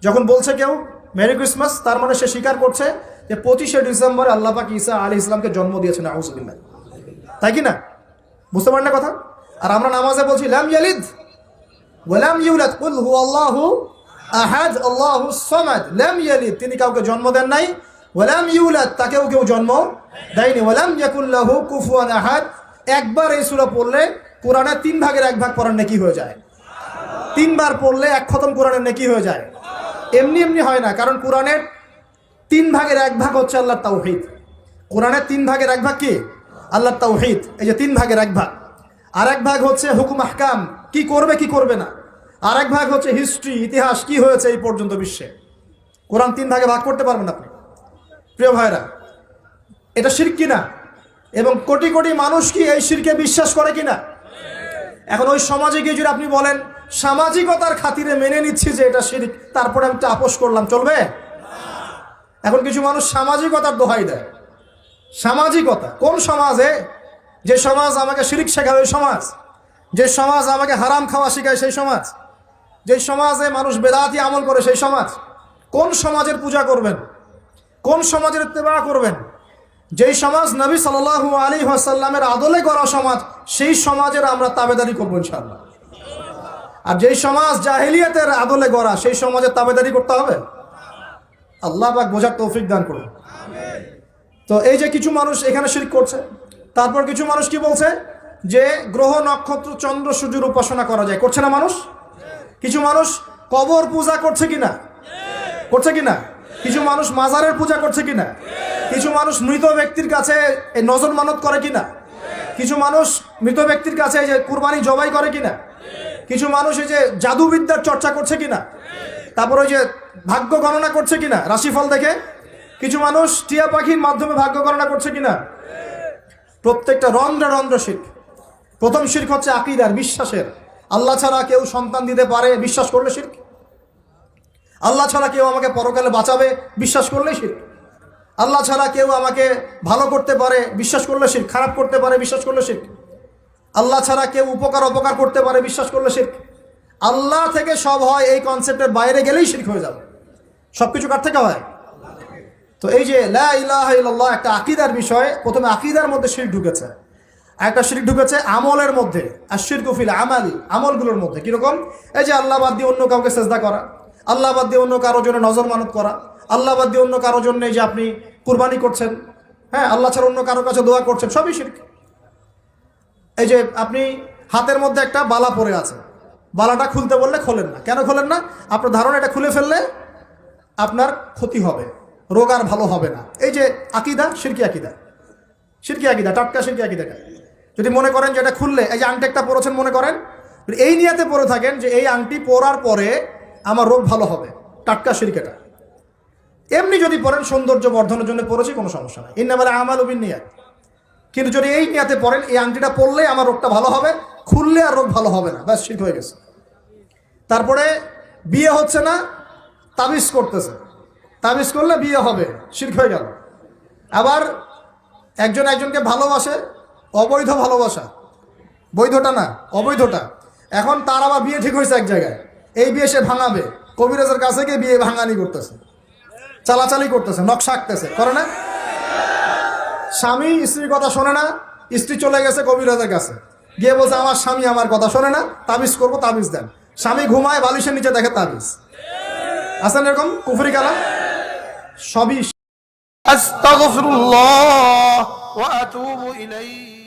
যখন বলছে কেউ মেরি ক্রিসমাস, তার মানে সে স্বীকার করছে যে 25শে ডিসেম্বরে আল্লাহ পাক ঈসা আলাইহিস সালামকে জন্ম দিয়েছেন। আউযুবিল্লাহ, তাই কি না? বুঝতে পারেন না কথা? আর আমরা নামাজে বলছি লাম ইয়ালিদ ওয়া লাম ইউলাদ কুল হুয়াল্লাহু আহাদ আল্লাহুস সামাদ। লাম ইয়ালিদ, তিনি কাউকে জন্ম দেন নাই, ওয়া লাম ইউলাদ, তাকেও কেউ জন্ম দেয়নি, ওয়া লাম ইয়াকুল লাহু কুফুয়ান আহাদ। একবার এই সূরা পড়লে কোরআনে 3 ভাগের 1 ভাগ পড়ার নেকি হয়ে যায়। 3 বার পড়লে 1 খতম কোরআনের নেকি হয়ে যায়। এমনি এমনি হয় না, কারণ কোরআনের 3 ভাগের 1 ভাগ হচ্ছে আল্লাহর তাওহীদ। কোরআনের 3 ভাগের 1 ভাগ কি? আল্লাহর তাওহীদ। এই যে 3 ভাগের 1 ভাগ। আর 1 ভাগ হচ্ছে হুকুম আহকাম, কি করবে কি করবে না। আর 1 ভাগ হচ্ছে হিস্ট্রি, ইতিহাস, কি হয়েছে এই পর্যন্ত বিশ্বে। কোরআন 3 ভাগে ভাগ করতে পারবেন আপনি। প্রিয় ভাইরা, এটা শিরক কিনা? এবং কোটি কোটি মানুষ কি এই শিরকে বিশ্বাস করে কিনা? এখন ওই সমাজে গিয়ে যদি আপনি বলেন সামাজিকতার খাতিরে মেনে নিচ্ছি যে এটা শিরক, তারপরে আমি একটা আপোষ করলাম, চলবে? এখন কিছু মানুষ সামাজিকতার দোহাই দেয়। সামাজিকতা কোন সমাজে? যে সমাজ আমাকে শিরক শেখায় ওই সমাজ, যে সমাজ আমাকে হারাম খাওয়া শেখায় সেই সমাজ, যে সমাজে মানুষ বেদাতি আমল করে সেই সমাজ। কোন সমাজের পূজা করবেন? কোন সমাজের ইত্তেবা করবেন? যেই সমাজ নবী সাল্লাল্লাহু আলাইহি ওয়াসাল্লামের আদলে করা সমাজ, সেই সমাজের আমরা তাবেদারি করবো ইনশাআল্লাহ। আর যেই সমাজ জাহেলিয়াতের আদলে গড়া, সেই সমাজের তাবেদারি করতে হবে। আল্লাহ পাক বোঝার তৌফিক দান করুন। তো এই যে কিছু মানুষ এখানে শিরক করছে, তারপর কিছু মানুষ কি বলছে যে গ্রহ নক্ষত্র চন্দ্র সূর্যের উপাসনা করা যায়, করছে না মানুষ? কিছু মানুষ কবর পূজা করছে কিনা? করছে কিনা? কিছু মানুষ মাজারের পূজা করছে কিনা? কিছু মানুষ মৃত ব্যক্তির কাছে এই নজর মানত করে কিনা? কিছু মানুষ মৃত ব্যক্তির কাছে এই যে কুরবানি জবাই করে কিনা? কিছু মানুষ এই যে জাদুবিদ্যার চর্চা করছে কিনা? তারপর ওই যে ভাগ্য গণনা করছে কিনা রাশিফল দেখে? কিছু মানুষ টিয়া পাখির মাধ্যমে ভাগ্য গণনা করছে কিনা? প্রত্যেকটা রন্ধ্রে রন্ধ্রে শিরক। প্রথম শিরক হচ্ছে আকীদার, বিশ্বাসের। আল্লাহ ছাড়া কেউ সন্তান দিতে পারে, বিশ্বাস করলে শিরক। আল্লাহ ছাড়া কেউ আমাকে পরকালে বাঁচাবে, বিশ্বাস করলে শিরক। আল্লাহ ছাড়া কেউ আমাকে ভালো করতে পারে, বিশ্বাস করলে শিরক। খারাপ করতে পারে, বিশ্বাস করলে শিরক। আল্লাহ ছাড়া কেউ উপকার অপকার করতে পারে, বিশ্বাস করলে শিরক। আল্লাহ থেকে সব হয়, এই কনসেপ্টের বাইরে গেলেই শিরক হয়ে যাবে। সবকিছু কার থেকে হয়? তো এই যে লা ইলাহা ইল্লাল্লাহ একটা আকীদার বিষয়। প্রথমে আকীদার মধ্যে শিরক ঢুকেছে, একটা শিরক ঢুকেছে আমলের মধ্যে। আর শিরকু ফিল আমাল, আমলগুলোর মধ্যে কিরকম? এই যে আল্লাহ বাদ দিয়ে অন্য কাউকে সেজদা করা, আল্লাহ বাদ দিয়ে অন্য কারোর জন্য নজর মানত করা, আল্লাহ বাদ দিয়ে অন্য কারোর জন্য এই যে আপনি কুরবানি করছেন, হ্যাঁ, আল্লাহ ছাড়া অন্য কারোর কাছে দোয়া করছেন, সবই শিরক। এই যে আপনি হাতের মধ্যে একটা বালা পরে আছে, বালাটা খুলতে বললে খোলেন না। কেন খোলেন না? আপনার ধারণা এটা খুলে ফেললে আপনার ক্ষতি হবে, রোগ আর ভালো হবে না। এই যে আকীদা, শিরকি আকীদা, শিরকি আকীদা, টাটকা শিরকি আকীদাটা। যদি মনে করেন যে এটা খুললে, এই যে আংটি একটা পরেছেন, মনে করেন এই নিয়াতে পরে থাকেন যে এই আংটি পরার পরে আমার রোগ ভালো হবে, টাটকা শিরক। এমনি যদি পড়েন সৌন্দর্য বর্ধনের জন্য পড়েছি, কোনো সমস্যা নাই, ইন্নামাল আমালু বিন্নিয়াত। কিন্তু যদি এই নিয়াতে পড়েন এই আংটিটা পরলে আমার রোগটা ভালো হবে, খুললে আর রোগ ভালো হবে না, ব্যাস শিরক হয়ে গেছে। তারপরে বিয়ে হচ্ছে না, তাবিজ করতেছে, তাবিজ করলে বিয়ে হবে, শিরক হয়ে গেল। আবার একজন একজনকে ভালোবাসে, অবৈধ ভালোবাসা, বৈধটা না, অবৈধটা। এখন তার আবার বিয়ে ঠিক হয়েছে এক জায়গায়, এই বিয়ে সে ভাঙাবে, কবিরাজের কাছে গিয়ে বিয়ে ভাঙানি করতেছে, চালাচালি করতেছে, নকশা আঁকতেছে, করে না? স্বামী স্ত্রীর কথা শোনে না, স্ত্রী চলে গেছে কবিরাজের কাছে, গিয়ে বলছে আমার স্বামী আমার কথা শোনে না, তাবিজ করবো, তাবিজ দেন। স্বামী ঘুমায়, বালিশের নিচে দেখে তাবিজ। আছেন এরকম কুফরি কালাম? সবই। আস্তাগফিরুল্লাহ ওয়া আতুবু ইলাইহি।